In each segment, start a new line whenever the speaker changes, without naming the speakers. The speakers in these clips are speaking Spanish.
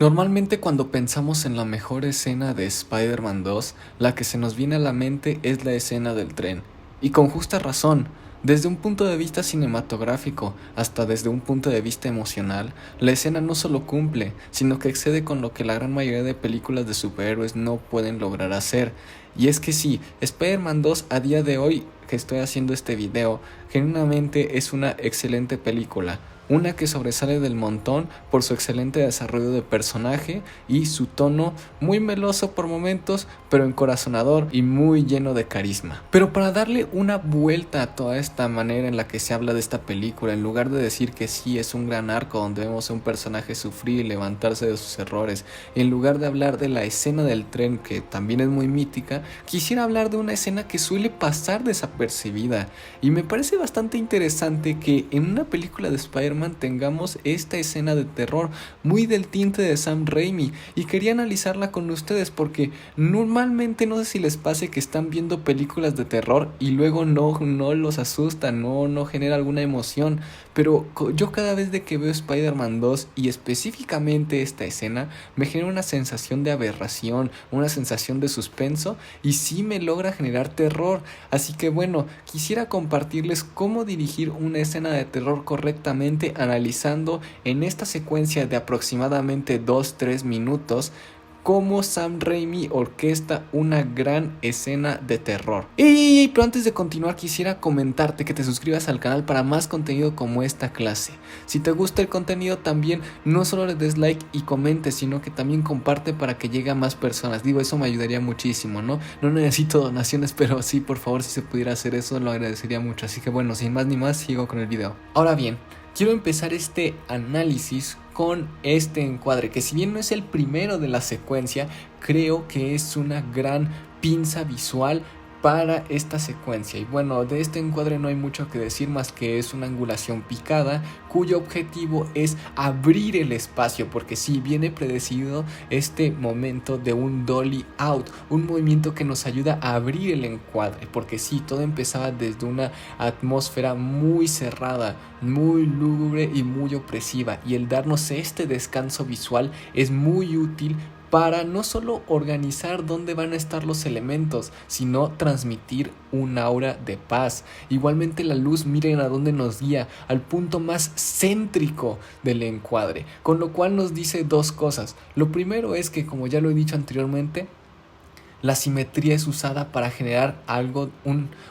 Normalmente cuando pensamos en la mejor escena de Spider-Man 2, la que se nos viene a la mente es la escena del tren. Y con justa razón, desde un punto de vista cinematográfico hasta desde un punto de vista emocional, la escena no solo cumple, sino que excede con lo que la gran mayoría de películas de superhéroes no pueden lograr hacer. Y es que sí, Spider-Man 2 a día de hoy que estoy haciendo este video, genuinamente es una excelente película. Una que sobresale del montón por su excelente desarrollo de personaje y su tono muy meloso por momentos, pero encorazonador y muy lleno de carisma. Pero para darle una vuelta a toda esta manera en la que se habla de esta película, en lugar de decir que sí es un gran arco donde vemos a un personaje sufrir y levantarse de sus errores, en lugar de hablar de la escena del tren, que también es muy mítica, quisiera hablar de una escena que suele pasar desapercibida. Y me parece bastante interesante que en una película de Spider-Man tengamos esta escena de terror muy del tinte de Sam Raimi, y quería analizarla con ustedes porque normalmente no sé si les pase que están viendo películas de terror y luego no los asusta, no genera alguna emoción, pero yo cada vez de que veo Spider-Man 2 y específicamente esta escena me genera una sensación de aberración, una sensación de suspenso, y sí me logra generar terror. Así que bueno, quisiera compartirles cómo dirigir una escena de terror correctamente, analizando en esta secuencia de aproximadamente 2-3 minutos cómo Sam Raimi orquesta una gran escena de terror. Pero antes de continuar quisiera comentarte que te suscribas al canal para más contenido como esta clase. Si te gusta el contenido también no solo le des like y comentes, sino que también comparte para que llegue a más personas. Digo, eso me ayudaría muchísimo, ¿no? No necesito donaciones, pero sí, por favor, si se pudiera hacer eso lo agradecería mucho. Así que bueno, sin más ni más, sigo con el video. Ahora bien, quiero empezar este análisis con este encuadre, que si bien no es el primero de la secuencia, creo que es una gran pinza visual para esta secuencia. Y bueno, de este encuadre no hay mucho que decir más que es una angulación picada cuyo objetivo es abrir el espacio, porque sí viene predecido este momento de un dolly out, un movimiento que nos ayuda a abrir el encuadre, porque sí, todo empezaba desde una atmósfera muy cerrada, muy lúgubre y muy opresiva, y el darnos este descanso visual es muy útil para no solo organizar dónde van a estar los elementos, sino transmitir un aura de paz. Igualmente la luz, miren a dónde nos guía, al punto más céntrico del encuadre, con lo cual nos dice dos cosas. Lo primero es que, como ya lo he dicho anteriormente, la simetría es usada para generar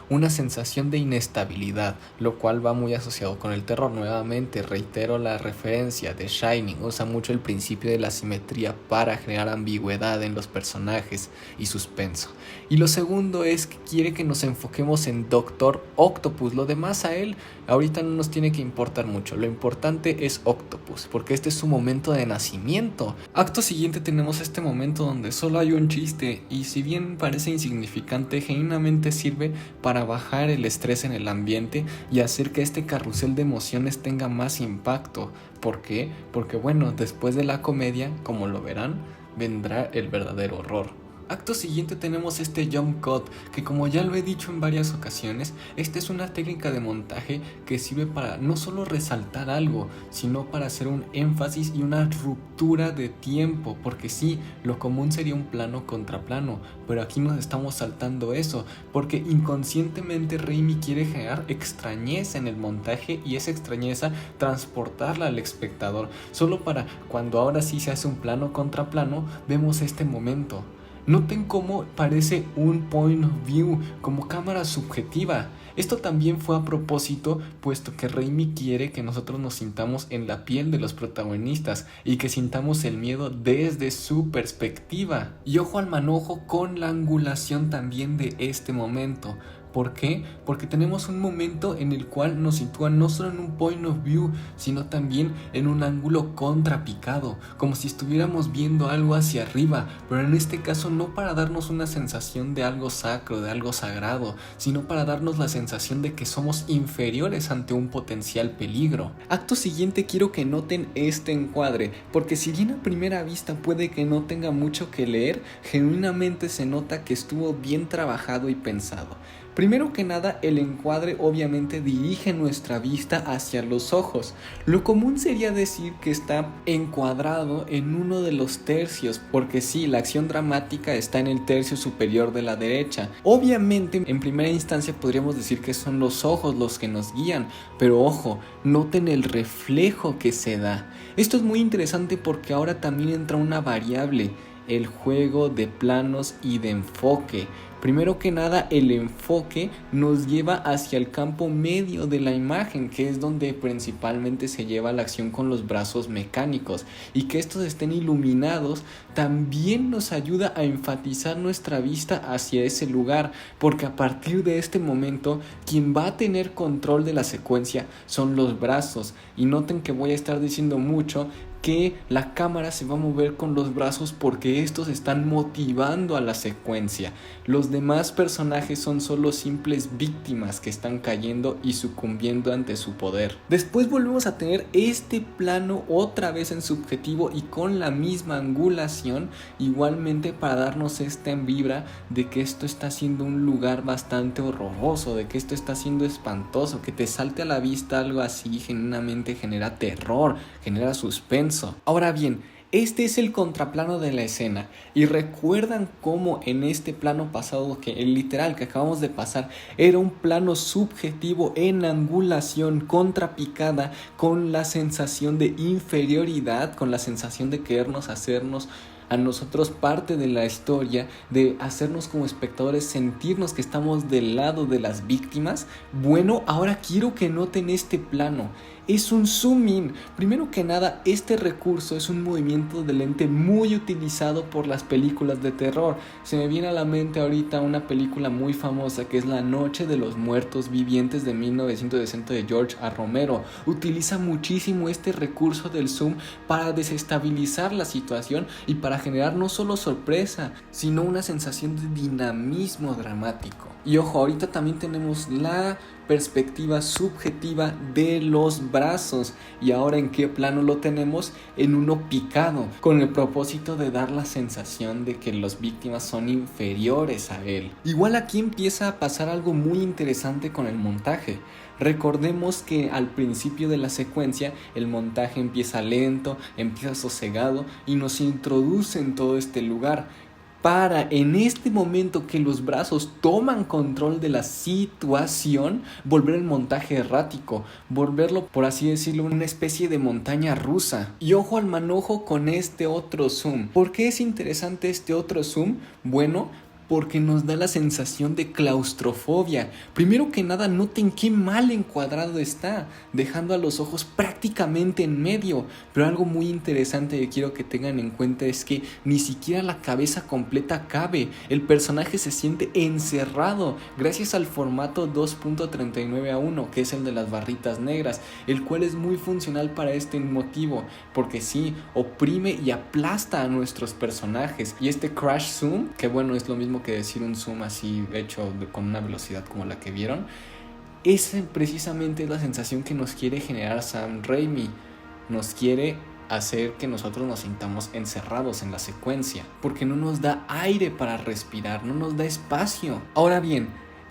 una sensación de inestabilidad, lo cual va muy asociado con el terror. Nuevamente reitero la referencia de Shining, usa mucho el principio de la simetría para generar ambigüedad en los personajes y suspenso. Y lo segundo es que quiere que nos enfoquemos en Doctor Octopus. Lo demás a él ahorita no nos tiene que importar mucho, lo importante es Octopus, porque este es su momento de nacimiento. Acto siguiente tenemos este momento donde solo hay un chiste, y si bien parece insignificante, genuinamente sirve para bajar el estrés en el ambiente y hacer que este carrusel de emociones tenga más impacto. ¿Por qué? Porque bueno, después de la comedia, como lo verán, vendrá el verdadero horror. Acto siguiente tenemos este jump cut, que como ya lo he dicho en varias ocasiones, esta es una técnica de montaje que sirve para no solo resaltar algo, sino para hacer un énfasis y una ruptura de tiempo, porque sí, lo común sería un plano contra plano, pero aquí nos estamos saltando eso, porque inconscientemente Raimi quiere generar extrañeza en el montaje y esa extrañeza transportarla al espectador, solo para cuando ahora sí se hace un plano contra plano, vemos este momento. Noten cómo parece un point of view, como cámara subjetiva. Esto también fue a propósito, puesto que Raimi quiere que nosotros nos sintamos en la piel de los protagonistas y que sintamos el miedo desde su perspectiva. Y ojo al manojo con la angulación también de este momento. ¿Por qué? Porque tenemos un momento en el cual nos sitúa no solo en un point of view, sino también en un ángulo contrapicado, como si estuviéramos viendo algo hacia arriba, pero en este caso no para darnos una sensación de algo sacro, de algo sagrado, sino para darnos la sensación de que somos inferiores ante un potencial peligro. Acto siguiente quiero que noten este encuadre, porque si bien a primera vista puede que no tenga mucho que leer, genuinamente se nota que estuvo bien trabajado y pensado. Primero que nada, el encuadre obviamente dirige nuestra vista hacia los ojos. Lo común sería decir que está encuadrado en uno de los tercios, porque sí, la acción dramática está en el tercio superior de la derecha. Obviamente, en primera instancia podríamos decir que son los ojos los que nos guían, pero ojo, noten el reflejo que se da. Esto es muy interesante porque ahora también entra una variable, el juego de planos y de enfoque. Primero que nada, el enfoque nos lleva hacia el campo medio de la imagen, que es donde principalmente se lleva la acción con los brazos mecánicos, y que estos estén iluminados también nos ayuda a enfatizar nuestra vista hacia ese lugar, porque a partir de este momento quien va a tener control de la secuencia son los brazos. Y noten que voy a estar diciendo mucho que la cámara se va a mover con los brazos porque estos están motivando a la secuencia. Los demás personajes son solo simples víctimas que están cayendo y sucumbiendo ante su poder. Después volvemos a tener este plano otra vez en subjetivo y con la misma angulación, igualmente para darnos esta vibra de que esto está siendo un lugar bastante horroroso, de que esto está siendo espantoso, que te salte a la vista algo así genuinamente genera terror, genera suspenso. Ahora bien, este es el contraplano de la escena, y recuerdan cómo en este plano pasado, que el literal que acabamos de pasar era un plano subjetivo en angulación contrapicada, con la sensación de inferioridad, con la sensación de querernos hacernos a nosotros parte de la historia, de hacernos como espectadores sentirnos que estamos del lado de las víctimas. Bueno, ahora quiero que noten este plano. Es un zoom in. Primero que nada, este recurso es un movimiento de lente muy utilizado por las películas de terror. Se me viene a la mente ahorita una película muy famosa que es La Noche de los Muertos Vivientes de 1960 de George A. Romero. Utiliza muchísimo este recurso del zoom para desestabilizar la situación y para generar no solo sorpresa, sino una sensación de dinamismo dramático. Y ojo, ahorita también tenemos la perspectiva subjetiva de los brazos, y ahora en qué plano lo tenemos, en uno picado, con el propósito de dar la sensación de que las víctimas son inferiores a él. Igual aquí empieza a pasar algo muy interesante con el montaje. Recordemos que al principio de la secuencia el montaje empieza lento, empieza sosegado y nos introduce en todo este lugar, para en este momento que los brazos toman control de la situación, volver el montaje errático, volverlo, por así decirlo, una especie de montaña rusa. Y ojo al manojo con este otro zoom. ¿Por qué es interesante este otro zoom? Bueno, porque nos da la sensación de claustrofobia. Primero que nada, noten qué mal encuadrado está, dejando a los ojos prácticamente en medio. Pero algo muy interesante que quiero que tengan en cuenta es que ni siquiera la cabeza completa cabe. El personaje se siente encerrado gracias al formato 2.39:1, que es el de las barritas negras, el cual es muy funcional para este motivo, porque sí, oprime y aplasta a nuestros personajes. Y este crash zoom, que bueno, es lo mismo que decir un zoom así hecho con una velocidad como la que vieron, esa precisamente es la sensación que nos quiere generar Sam Raimi. Nos quiere hacer que nosotros nos sintamos encerrados en la secuencia, porque no nos da aire para respirar, no nos da espacio. Ahora bien,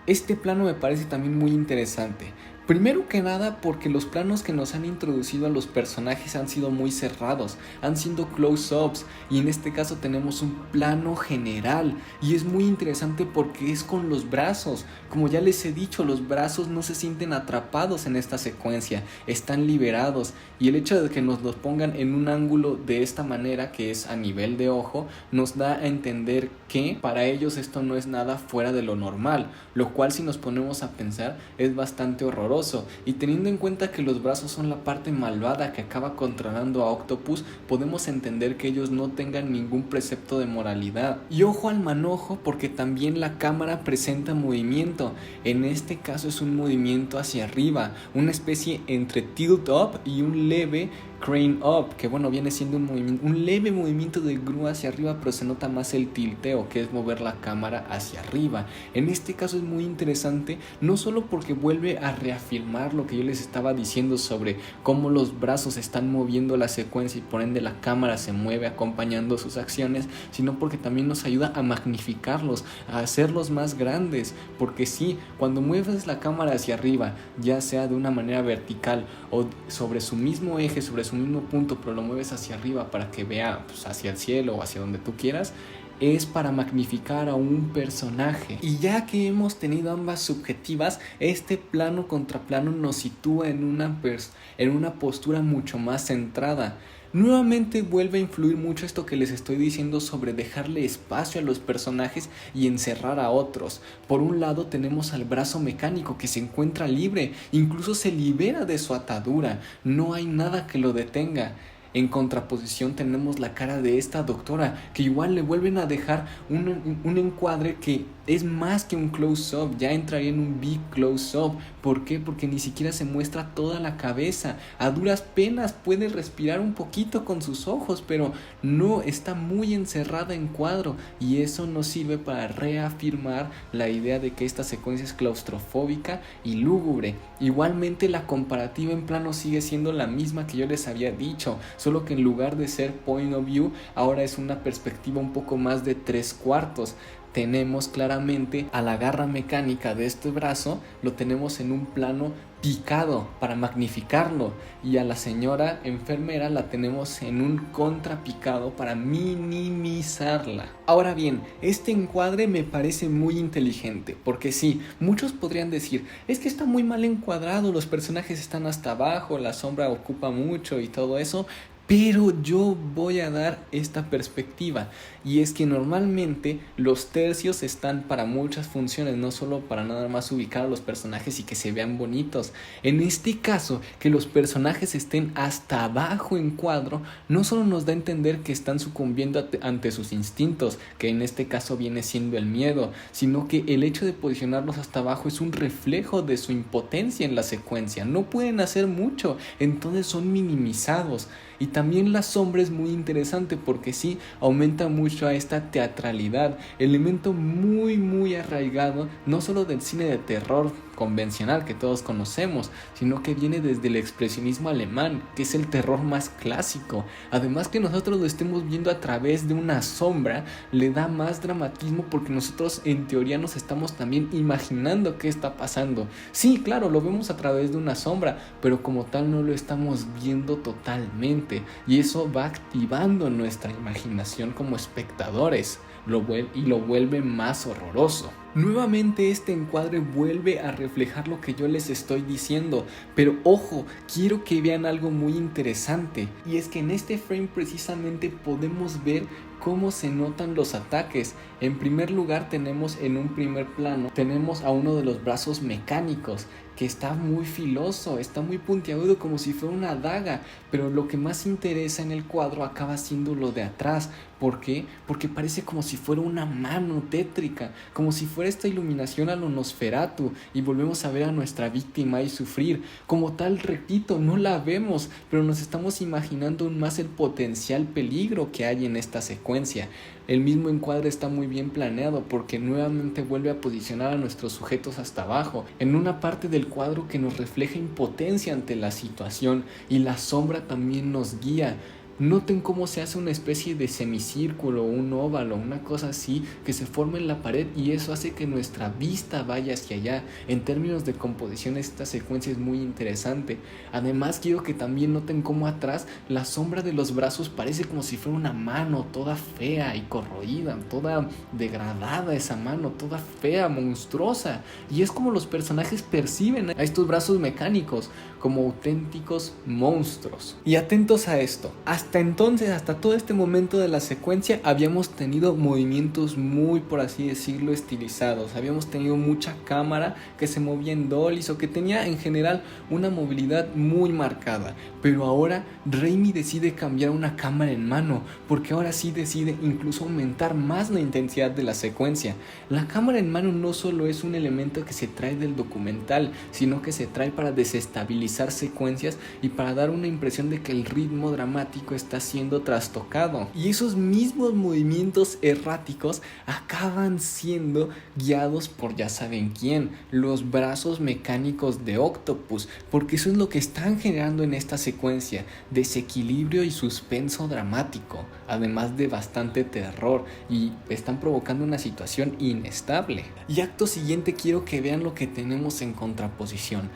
este plano me parece también muy interesante. Primero que nada porque los planos que nos han introducido a los personajes han sido muy cerrados, han sido close-ups, y en este caso tenemos un plano general, y es muy interesante porque es con los brazos. Como ya les he dicho, los brazos no se sienten atrapados en esta secuencia, están liberados, y el hecho de que nos los pongan en un ángulo de esta manera, que es a nivel de ojo, nos da a entender que para ellos esto no es nada fuera de lo normal, lo cual, si nos ponemos a pensar, es bastante horroroso. Y teniendo en cuenta que los brazos son la parte malvada que acaba controlando a Octopus, podemos entender que ellos no tengan ningún precepto de moralidad. Y ojo al manojo, porque también la cámara presenta movimiento. En este caso es un movimiento hacia arriba, una especie entre tilt up y un leve crane up, que bueno, viene siendo un leve movimiento de grúa hacia arriba, pero se nota más el tilteo, que es mover la cámara hacia arriba. En este caso es muy interesante, no solo porque vuelve a reafirmar reafirmar lo que yo les estaba diciendo sobre cómo los brazos están moviendo la secuencia y por ende la cámara se mueve acompañando sus acciones, sino porque también nos ayuda a magnificarlos, a hacerlos más grandes, porque sí, cuando mueves la cámara hacia arriba, ya sea de una manera vertical o sobre su mismo eje, sobre su mismo punto, pero lo mueves hacia arriba para que vea pues, hacia el cielo o hacia donde tú quieras, es para magnificar a un personaje. Y ya que hemos tenido ambas subjetivas, este plano contra plano nos sitúa en una postura mucho más centrada. Nuevamente vuelve a influir mucho esto que les estoy diciendo sobre dejarle espacio a los personajes y encerrar a otros. Por un lado tenemos al brazo mecánico que se encuentra libre, incluso se libera de su atadura, no hay nada que lo detenga. En contraposición tenemos la cara de esta doctora, que igual le vuelven a dejar un encuadre que es más que un close-up, ya entraría en un big close-up. ¿Por qué? Porque ni siquiera se muestra toda la cabeza. A duras penas puede respirar un poquito con sus ojos, pero no, está muy encerrada en cuadro, y eso nos sirve para reafirmar la idea de que esta secuencia es claustrofóbica y lúgubre. Igualmente la comparativa en plano sigue siendo la misma que yo les había dicho, solo que en lugar de ser point of view, ahora es una perspectiva un poco más de 3/4. Tenemos claramente a la garra mecánica de este brazo, lo tenemos en un plano picado para magnificarlo, y a la señora enfermera la tenemos en un contrapicado para minimizarla. Ahora bien, este encuadre me parece muy inteligente, porque sí, muchos podrían decir, es que está muy mal encuadrado, los personajes están hasta abajo, la sombra ocupa mucho y todo eso. Pero yo voy a dar esta perspectiva, y es que normalmente los tercios están para muchas funciones, no solo para nada más ubicar a los personajes y que se vean bonitos. En este caso, que los personajes estén hasta abajo en cuadro, no solo nos da a entender que están sucumbiendo ante sus instintos, que en este caso viene siendo el miedo, sino que el hecho de posicionarlos hasta abajo es un reflejo de su impotencia en la secuencia. No pueden hacer mucho, entonces son minimizados. Y también la sombra es muy interesante porque sí aumenta mucho a esta teatralidad, elemento muy arraigado no solo del cine de terror convencional que todos conocemos, sino que viene desde el expresionismo alemán, que es el terror más clásico. Además, que nosotros lo estemos viendo a través de una sombra le da más dramatismo, porque nosotros en teoría nos estamos también imaginando qué está pasando. Sí, claro, lo vemos a través de una sombra, pero como tal no lo estamos viendo totalmente, y eso va activando nuestra imaginación como espectadores y lo vuelve más horroroso. Nuevamente este encuadre vuelve a reflejar lo que yo les estoy diciendo, pero ojo, quiero que vean algo muy interesante, y es que en este frame precisamente podemos ver cómo se notan los ataques. En primer lugar tenemos en un primer plano, tenemos a uno de los brazos mecánicos, que está muy filoso, está muy puntiagudo como si fuera una daga, pero lo que más interesa en el cuadro acaba siendo lo de atrás. ¿Por qué? Porque parece como si fuera una mano tétrica, como si fuera esta iluminación a lo Nosferatu, y volvemos a ver a nuestra víctima y sufrir. Como tal, repito, no la vemos, pero nos estamos imaginando aún más el potencial peligro que hay en esta secuencia. El mismo encuadre está muy bien planeado porque nuevamente vuelve a posicionar a nuestros sujetos hasta abajo, en una parte del cuadro que nos refleja impotencia ante la situación, y la sombra también nos guía. Noten cómo se hace una especie de semicírculo, un óvalo, una cosa así que se forma en la pared, y eso hace que nuestra vista vaya hacia allá. En términos de composición esta secuencia es muy interesante. Además quiero que también noten cómo atrás la sombra de los brazos parece como si fuera una mano toda fea y corroída, toda degradada, esa mano toda fea, monstruosa, y es como los personajes perciben a estos brazos mecánicos, como auténticos monstruos. Y atentos a esto, hasta entonces, hasta todo este momento de la secuencia, habíamos tenido movimientos muy, por así decirlo, estilizados. Habíamos tenido mucha cámara que se movía en dollies o que tenía en general una movilidad muy marcada. Pero ahora Raimi decide cambiar una cámara en mano, porque ahora sí decide incluso aumentar más la intensidad de la secuencia. La cámara en mano no solo es un elemento que se trae del documental, sino que se trae para desestabilizar secuencias y para dar una impresión de que el ritmo dramático está siendo trastocado. Y esos mismos movimientos erráticos acaban siendo guiados por ya saben quién, los brazos mecánicos de Octopus, porque eso es lo que están generando en esta secuencia, desequilibrio y suspenso dramático, además de bastante terror, y están provocando una situación inestable. Y acto siguiente quiero que vean lo que tenemos en contraposición.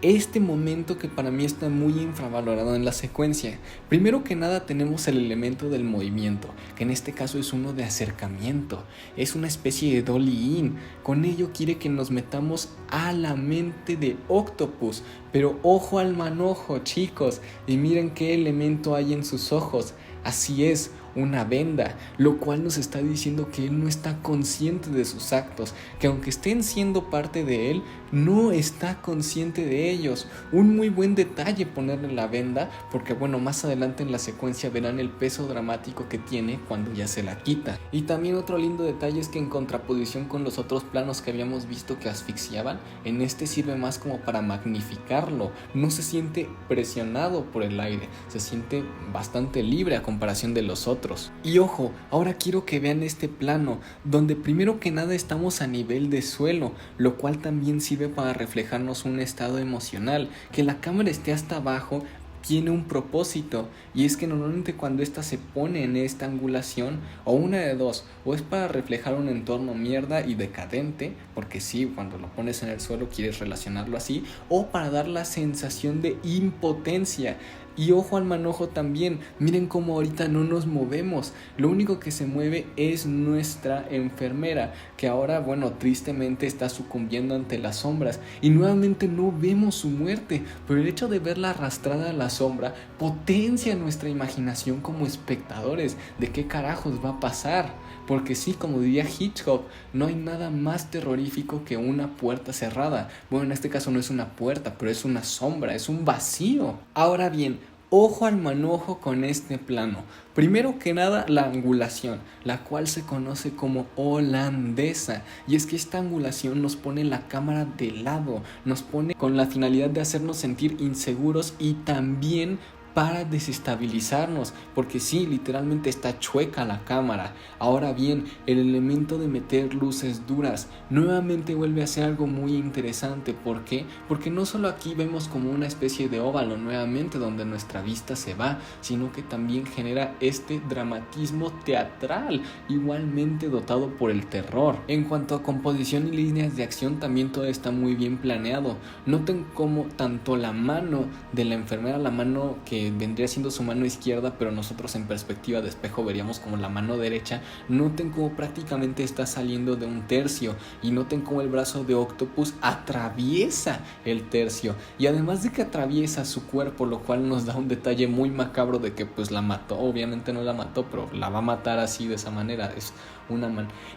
Este momento que para mí está muy infravalorado en la secuencia. Primero que nada tenemos el elemento del movimiento, que en este caso es uno de acercamiento, es una especie de dolly in. Con ello quiere que nos metamos a la mente de Octopus, pero ojo al manojo, chicos, y miren qué elemento hay en sus ojos. Así es, una venda, lo cual nos está diciendo que él no está consciente de sus actos, que aunque estén siendo parte de él, no está consciente de ellos. Un muy buen detalle ponerle la venda, porque bueno, más adelante en la secuencia verán el peso dramático que tiene cuando ya se la quita. Y también otro lindo detalle es que en contraposición con los otros planos que habíamos visto que asfixiaban, en este sirve más como para magnificarlo. No se siente presionado por el aire, se siente bastante libre a comparación de los otros. Y ojo, ahora quiero que vean este plano, donde primero que nada estamos a nivel de suelo, lo cual también sirve para reflejarnos un estado emocional. Que la cámara esté hasta abajo tiene un propósito, y es que normalmente cuando esta se pone en esta angulación, o una de dos, o es para reflejar un entorno mierda y decadente, porque sí, cuando lo pones en el suelo quieres relacionarlo así, o para dar la sensación de impotencia. Y ojo al manojo también, miren cómo ahorita no nos movemos, lo único que se mueve es nuestra enfermera, que ahora, bueno, tristemente está sucumbiendo ante las sombras, y nuevamente no vemos su muerte, pero el hecho de verla arrastrada a la sombra potencia nuestra imaginación como espectadores de qué carajos va a pasar. Porque sí, como diría Hitchcock, no hay nada más terrorífico que una puerta cerrada. Bueno, en este caso no es una puerta, pero es una sombra, es un vacío. Ahora bien, ojo al manojo con este plano. Primero que nada, la angulación, la cual se conoce como holandesa. Y es que esta angulación nos pone la cámara de lado, nos pone con la finalidad de hacernos sentir inseguros y también para desestabilizarnos, porque sí, literalmente está chueca la cámara. Ahora bien, el elemento de meter luces duras nuevamente vuelve a ser algo muy interesante. ¿Por qué? Porque no solo aquí vemos como una especie de óvalo nuevamente donde nuestra vista se va, sino que también genera este dramatismo teatral, igualmente dotado por el terror. En cuanto a composición y líneas de acción, también todo está muy bien planeado. Noten cómo tanto la mano de la enfermera, la mano que vendría siendo su mano izquierda, pero nosotros en perspectiva de espejo veríamos como la mano derecha, noten cómo prácticamente está saliendo de un tercio, y noten cómo el brazo de Octopus atraviesa el tercio, y además de que atraviesa su cuerpo, lo cual nos da un detalle muy macabro de que pues la mató. Obviamente no la mató, pero la va a matar así, de esa manera.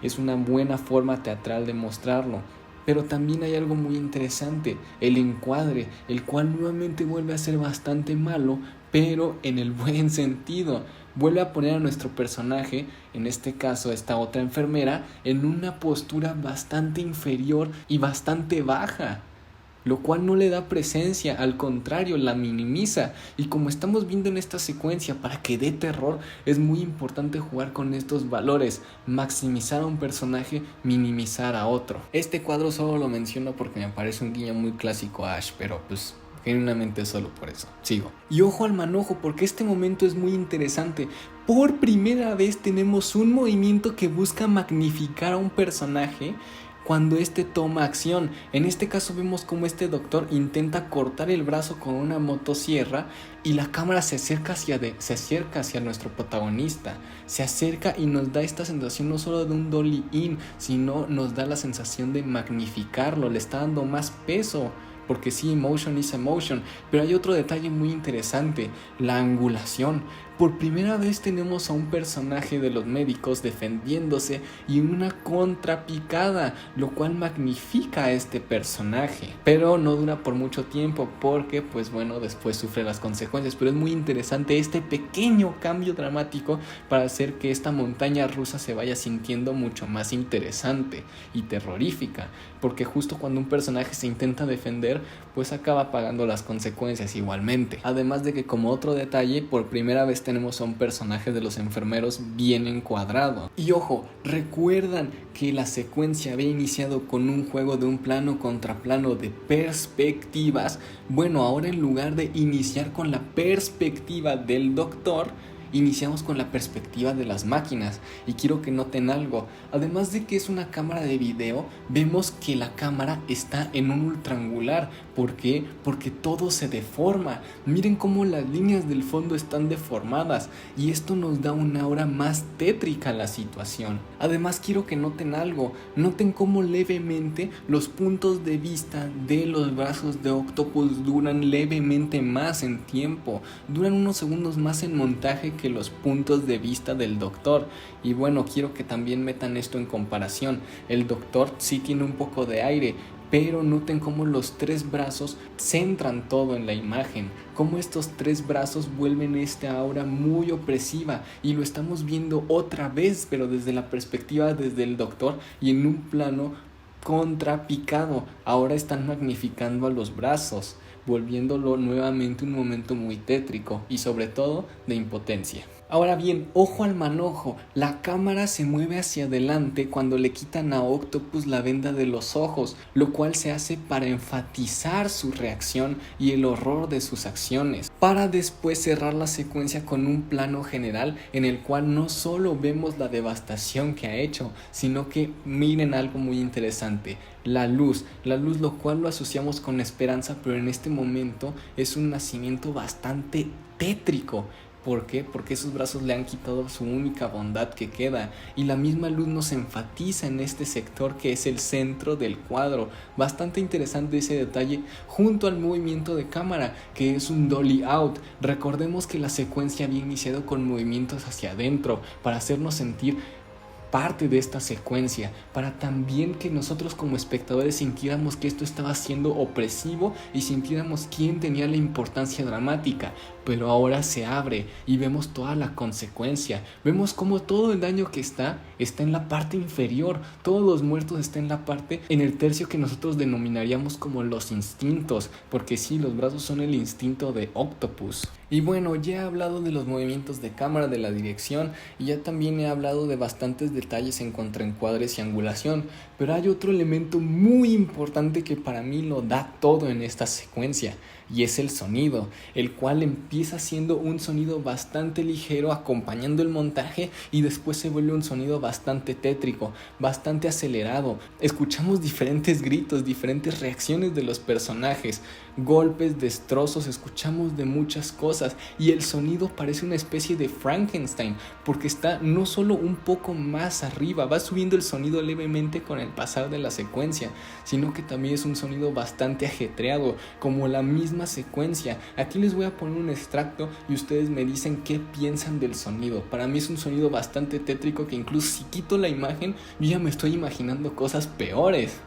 Es una buena forma teatral de mostrarlo. Pero también hay algo muy interesante, el encuadre, el cual nuevamente vuelve a ser bastante malo, pero en el buen sentido. Vuelve a poner a nuestro personaje, en este caso esta otra enfermera, en una postura bastante inferior y bastante baja, lo cual no le da presencia, al contrario, la minimiza. Y como estamos viendo en esta secuencia, para que dé terror, es muy importante jugar con estos valores, maximizar a un personaje, minimizar a otro. Este cuadro solo lo menciono porque me parece un guiño muy clásico a Ash, pero pues genuinamente solo por eso. Sigo. Y ojo al manojo, porque este momento es muy interesante. Por primera vez tenemos un movimiento que busca magnificar a un personaje cuando este toma acción. En este caso vemos como este doctor intenta cortar el brazo con una motosierra, y la cámara se acerca hacia nuestro protagonista, se acerca y nos da esta sensación no solo de un dolly in, sino nos da la sensación de magnificarlo, le está dando más peso. Porque sí, emotion is emotion, pero hay otro detalle muy interesante, la angulación. Por primera vez tenemos a un personaje de los médicos defendiéndose y una contrapicada, lo cual magnifica a este personaje. Pero no dura por mucho tiempo porque, pues bueno, después sufre las consecuencias. Pero es muy interesante este pequeño cambio dramático para hacer que esta montaña rusa se vaya sintiendo mucho más interesante y terrorífica. Porque justo cuando un personaje se intenta defender, pues acaba pagando las consecuencias igualmente. Además de que, como otro detalle, por primera vez tenemos a un personaje de los enfermeros bien encuadrado. Y ojo, ¿recuerdan que la secuencia había iniciado con un juego de un plano contra plano de perspectivas? Bueno, ahora en lugar de iniciar con la perspectiva del doctor, iniciamos con la perspectiva de las máquinas. Y quiero que noten algo, además de que es una cámara de video, vemos que la cámara está en un ultraangular. ¿Por qué? Porque todo se deforma. Miren cómo las líneas del fondo están deformadas y esto nos da una aura más tétrica a la situación. Además quiero que noten algo, noten cómo levemente los puntos de vista de los brazos de Octopus duran levemente más en tiempo, duran unos segundos más en montaje que los puntos de vista del doctor. Y bueno, quiero que también metan esto en comparación. El doctor sí tiene un poco de aire, pero noten cómo los tres brazos centran todo en la imagen, cómo estos tres brazos vuelven esta aura muy opresiva y lo estamos viendo otra vez, pero desde la perspectiva desde el doctor y en un plano contrapicado. Ahora están magnificando a los brazos, volviéndolo nuevamente un momento muy tétrico y sobre todo de impotencia. Ahora bien, ojo al manojo, la cámara se mueve hacia adelante cuando le quitan a Octopus la venda de los ojos, lo cual se hace para enfatizar su reacción y el horror de sus acciones, para después cerrar la secuencia con un plano general en el cual no solo vemos la devastación que ha hecho, sino que miren algo muy interesante. La luz lo cual lo asociamos con esperanza, pero en este momento es un nacimiento bastante tétrico. ¿Por qué? Porque esos brazos le han quitado su única bondad que queda y la misma luz nos enfatiza en este sector que es el centro del cuadro. Bastante interesante ese detalle junto al movimiento de cámara que es un dolly out. Recordemos que la secuencia había iniciado con movimientos hacia adentro para hacernos sentir parte de esta secuencia, para también que nosotros como espectadores sintiéramos que esto estaba siendo opresivo y sintiéramos quién tenía la importancia dramática. Pero ahora se abre y vemos toda la consecuencia, vemos cómo todo el daño que está en la parte inferior, todos los muertos están en la parte, en el tercio que nosotros denominaríamos como los instintos, porque sí, los brazos son el instinto de Octopus. Y bueno, ya he hablado de los movimientos de cámara, de la dirección y ya también he hablado de bastantes detalles en contraencuadres y angulación, pero hay otro elemento muy importante que para mí lo da todo en esta secuencia. Y es el sonido, el cual empieza siendo un sonido bastante ligero acompañando el montaje y después se vuelve un sonido bastante tétrico, bastante acelerado. Escuchamos diferentes gritos, diferentes reacciones de los personajes, golpes, destrozos, escuchamos de muchas cosas y el sonido parece una especie de Frankenstein porque está no solo un poco más arriba, va subiendo el sonido levemente con el pasar de la secuencia, sino que también es un sonido bastante ajetreado, como la misma secuencia. Aquí les voy a poner un extracto y ustedes me dicen qué piensan del sonido. Para mí es un sonido bastante tétrico que incluso si quito la imagen yo ya me estoy imaginando cosas peores.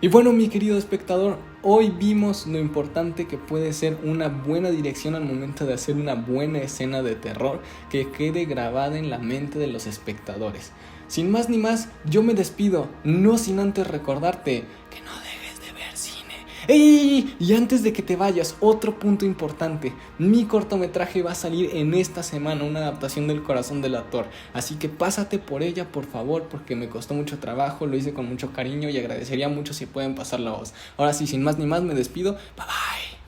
Y bueno, mi querido espectador, hoy vimos lo importante que puede ser una buena dirección al momento de hacer una buena escena de terror que quede grabada en la mente de los espectadores. Sin más ni más, yo me despido, no sin antes recordarte que no dejes de ver cine. ¡Ey! Y antes de que te vayas, otro punto importante. Mi cortometraje va a salir en esta semana, una adaptación del Corazón del Actor. Así que pásate por ella, por favor, porque me costó mucho trabajo, lo hice con mucho cariño y agradecería mucho si pueden pasar la voz. Ahora sí, sin más ni más, me despido. Bye bye.